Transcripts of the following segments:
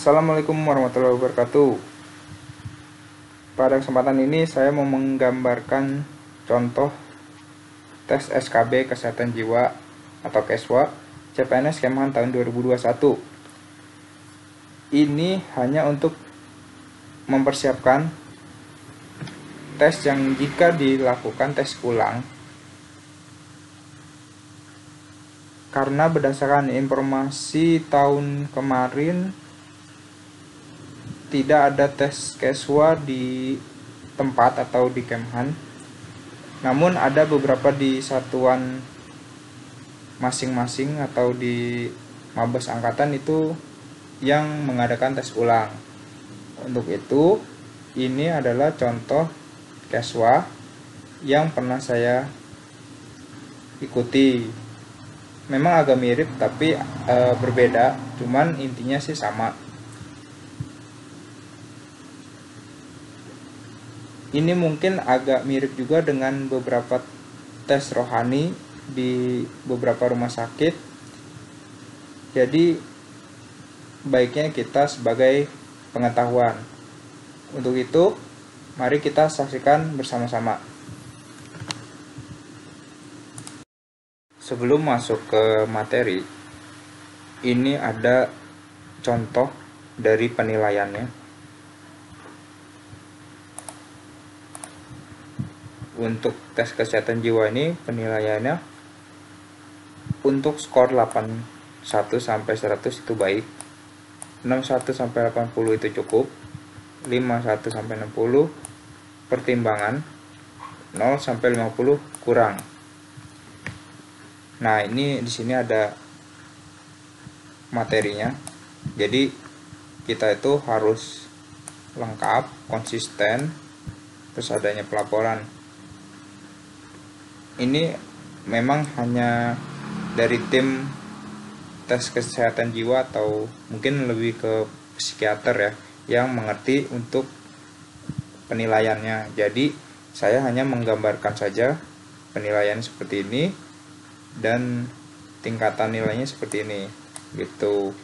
Assalamualaikum warahmatullahi wabarakatuh. Pada kesempatan ini saya mau menggambarkan contoh tes SKB Kesehatan Jiwa atau KESWA CPNS Kemhan tahun 2021. Ini hanya untuk mempersiapkan tes yang jika dilakukan tes ulang, karena berdasarkan informasi tahun kemarin tidak ada tes KESWA di tempat atau di Kemhan, namun ada beberapa di satuan masing-masing atau di Mabes Angkatan itu yang mengadakan tes ulang. Untuk itu, ini adalah contoh KESWA yang pernah saya ikuti. Memang agak mirip tapi berbeda, cuman intinya sih sama. Ini mungkin agak mirip juga dengan beberapa tes rohani di beberapa rumah sakit. Jadi baiknya kita sebagai pengetahuan. Untuk itu, mari kita saksikan bersama-sama. Sebelum masuk ke materi, ini ada contoh dari penilaiannya. Untuk tes kesehatan jiwa ini penilaiannya untuk skor 81 sampai 100 itu baik, 61 sampai 80 itu cukup, 51 sampai 60 pertimbangan, 0 sampai 50 kurang. Nah, ini di sini ada materinya. Jadi kita itu harus lengkap, konsisten, terus adanya pelaporan. Ini memang hanya dari tim tes kesehatan jiwa atau mungkin lebih ke psikiater ya, yang mengerti untuk penilaiannya. Jadi saya hanya menggambarkan saja penilaian seperti ini dan tingkatan nilainya seperti ini gitu.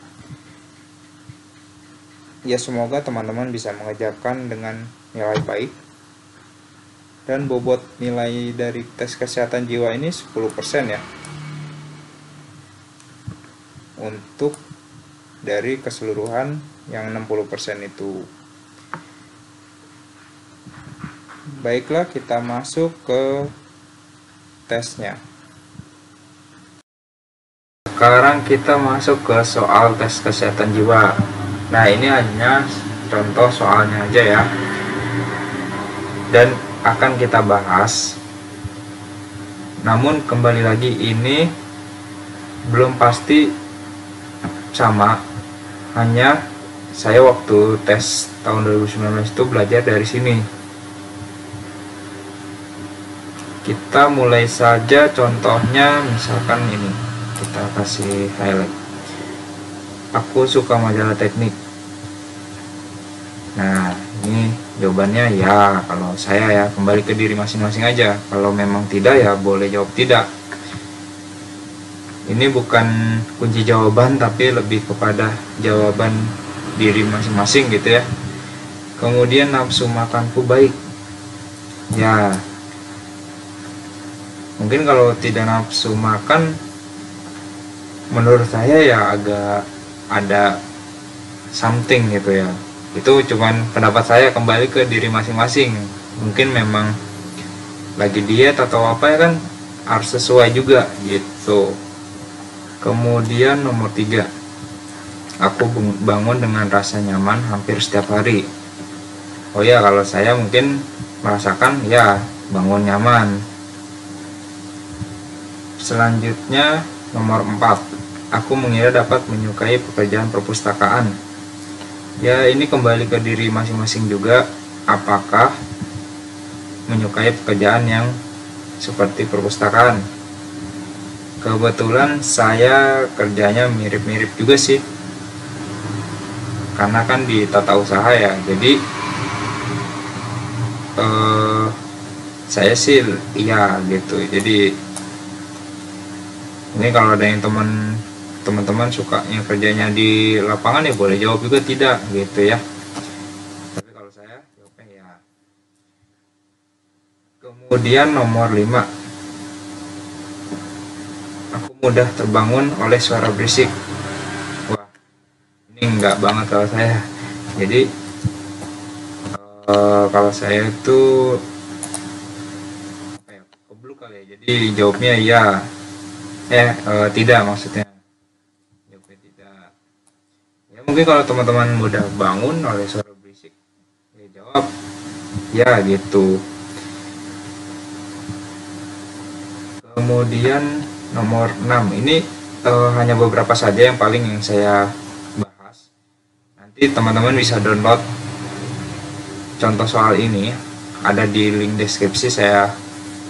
Ya, semoga teman-teman bisa mengerjakan dengan nilai baik. Dan bobot nilai dari tes kesehatan jiwa ini 10% ya, untuk dari keseluruhan yang 60% itu. Baiklah, kita masuk ke tesnya. Sekarang kita masuk ke soal tes kesehatan jiwa. Nah, ini hanya contoh soalnya aja ya, dan akan kita bahas. Namun kembali lagi, ini belum pasti sama, hanya saya waktu tes tahun 2019 itu belajar dari sini. Kita mulai saja contohnya, misalkan ini kita kasih highlight, aku suka majalah teknik. Nah, ini jawabannya ya, kalau saya ya kembali ke diri masing-masing aja. Kalau memang tidak ya boleh jawab tidak. Ini bukan kunci jawaban tapi lebih kepada jawaban diri masing-masing gitu ya. Kemudian nafsu makanku baik. Ya, mungkin kalau tidak nafsu makan, menurut saya ya agak ada something gitu ya. Itu cuman pendapat saya, kembali ke diri masing-masing. Mungkin memang lagi diet atau apa ya, kan harus sesuai juga gitu. Kemudian nomor 3, aku bangun dengan rasa nyaman hampir setiap hari. Oh ya, kalau saya mungkin merasakan ya bangun nyaman. Selanjutnya nomor 4, aku mengira dapat menyukai pekerjaan perpustakaan. Ya, ini kembali ke diri masing-masing juga, apakah menyukai pekerjaan yang seperti perpustakaan. Kebetulan saya kerjanya mirip-mirip juga sih, karena kan di tata usaha ya. Jadi saya sih iya gitu. Jadi ini kalau ada yang teman teman-teman sukanya kerjanya di lapangan ya boleh jawab juga tidak gitu ya. Tapi kalau saya jawabnya ya. Kemudian nomor 5, aku mudah terbangun oleh suara berisik. Wah, ini enggak banget kalau saya. Jadi kalau saya itu apa ya, kebluk kali ya. Jadi jawabnya ya. Tidak maksudnya. Jawabnya tidak. Ya mungkin kalau teman-teman mudah bangun oleh suara berisik, ya jawab ya gitu. Kemudian nomor 6 ini hanya beberapa saja yang saya bahas. Nanti teman-teman bisa download contoh soal ini, ada di link deskripsi saya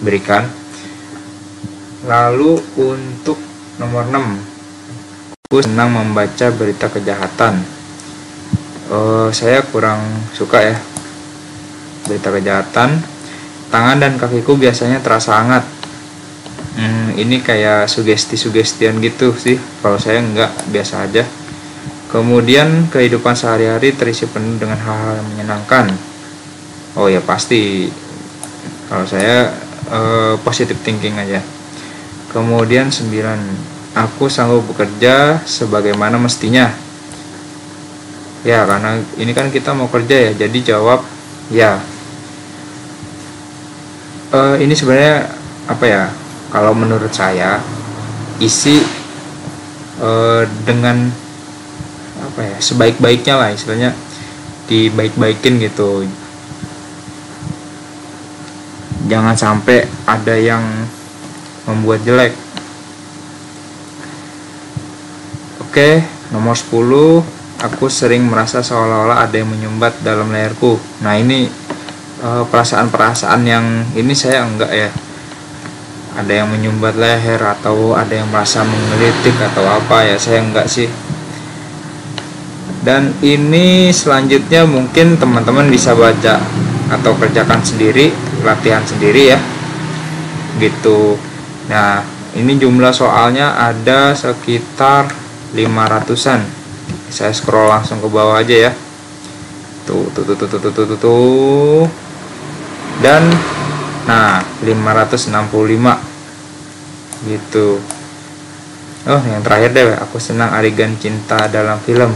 berikan. Lalu untuk nomor 6, aku senang membaca berita kejahatan. Saya kurang suka ya berita kejahatan. Tangan dan kakiku biasanya terasa hangat. Ini kayak sugesti-sugestian gitu sih. Kalau saya enggak, biasa aja. Kemudian kehidupan sehari-hari terisi penuh dengan hal-hal yang menyenangkan. Oh ya pasti. Kalau saya positive thinking aja. Kemudian 9, aku sanggup bekerja sebagaimana mestinya. Ya karena ini kan kita mau kerja ya, jadi jawab ya. Ini sebenarnya apa ya, kalau menurut saya isi dengan apa ya, sebaik-baiknya lah, istilahnya dibaik-baikin gitu. Jangan sampai ada yang membuat jelek. Oke, nomor 10, aku sering merasa seolah-olah ada yang menyumbat dalam leherku. Nah ini perasaan-perasaan yang ini saya enggak ya. Ada yang menyumbat leher atau ada yang merasa menggelitik atau apa ya, saya enggak sih. Dan ini selanjutnya mungkin teman-teman bisa baca atau kerjakan sendiri, latihan sendiri ya gitu. Nah ini jumlah soalnya ada sekitar 500-an. Saya scroll langsung ke bawah aja ya. Tuh. Dan nah 565 gitu. Oh yang terakhir deh, aku senang adegan cinta dalam film.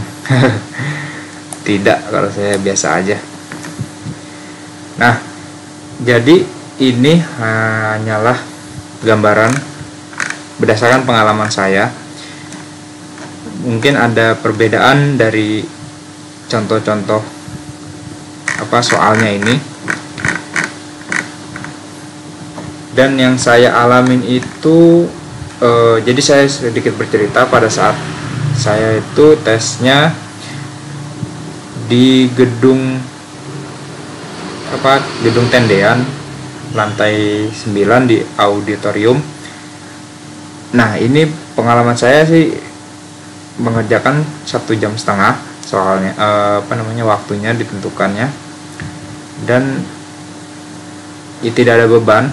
Tidak, kalau saya biasa aja. Nah jadi ini hanyalah gambaran berdasarkan pengalaman saya. Mungkin ada perbedaan dari contoh-contoh apa soalnya ini. Dan yang saya alamin itu jadi saya sedikit bercerita pada saat saya itu tesnya di gedung tendean lantai 9 di auditorium. Nah ini pengalaman saya sih mengerjakan 1,5 jam soalnya waktunya ditentukannya, dan ya, tidak ada beban,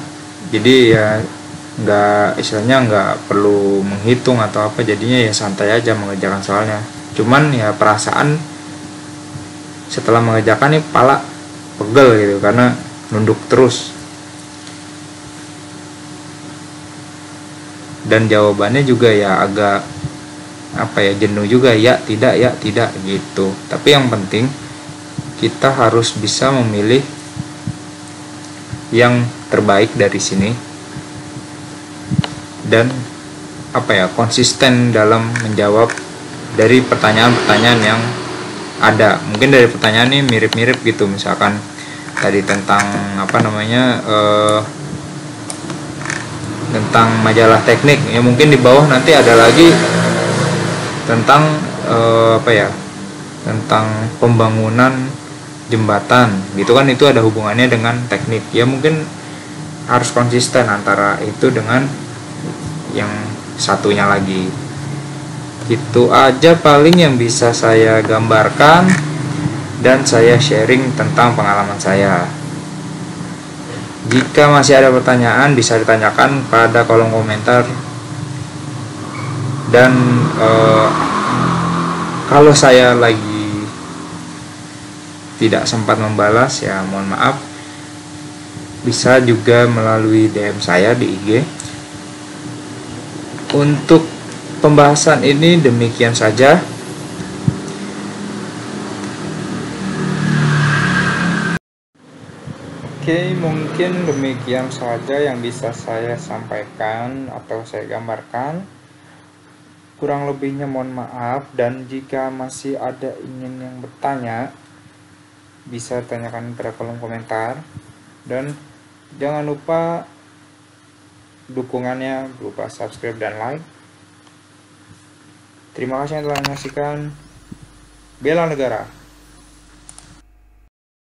jadi ya istilahnya nggak perlu menghitung atau apa, jadinya ya santai aja mengerjakan soalnya. Cuman ya perasaan setelah mengerjakan nih kepala pegel gitu karena nunduk terus. Dan jawabannya juga ya agak jenuh juga, ya tidak gitu. Tapi yang penting kita harus bisa memilih yang terbaik dari sini dan konsisten dalam menjawab dari pertanyaan-pertanyaan yang ada. Mungkin dari pertanyaan ini mirip-mirip gitu, misalkan tadi tentang tentang majalah teknik ya, mungkin di bawah nanti ada lagi tentang tentang pembangunan jembatan gitu kan, itu ada hubungannya dengan teknik ya. Mungkin harus konsisten antara itu dengan yang satunya lagi. Itu aja paling yang bisa saya gambarkan dan saya sharing tentang pengalaman saya. Jika masih ada pertanyaan bisa ditanyakan pada kolom komentar Dan kalau saya lagi tidak sempat membalas, ya mohon maaf. Bisa juga melalui DM saya di IG. Untuk pembahasan ini demikian saja. Oke, mungkin demikian saja yang bisa saya sampaikan atau saya gambarkan. Kurang lebihnya mohon maaf, dan jika masih ada ingin yang bertanya, bisa tanyakan pada kolom komentar. Dan jangan lupa dukungannya berupa subscribe dan like. Terima kasih yang telah menyaksikan. Bela negara.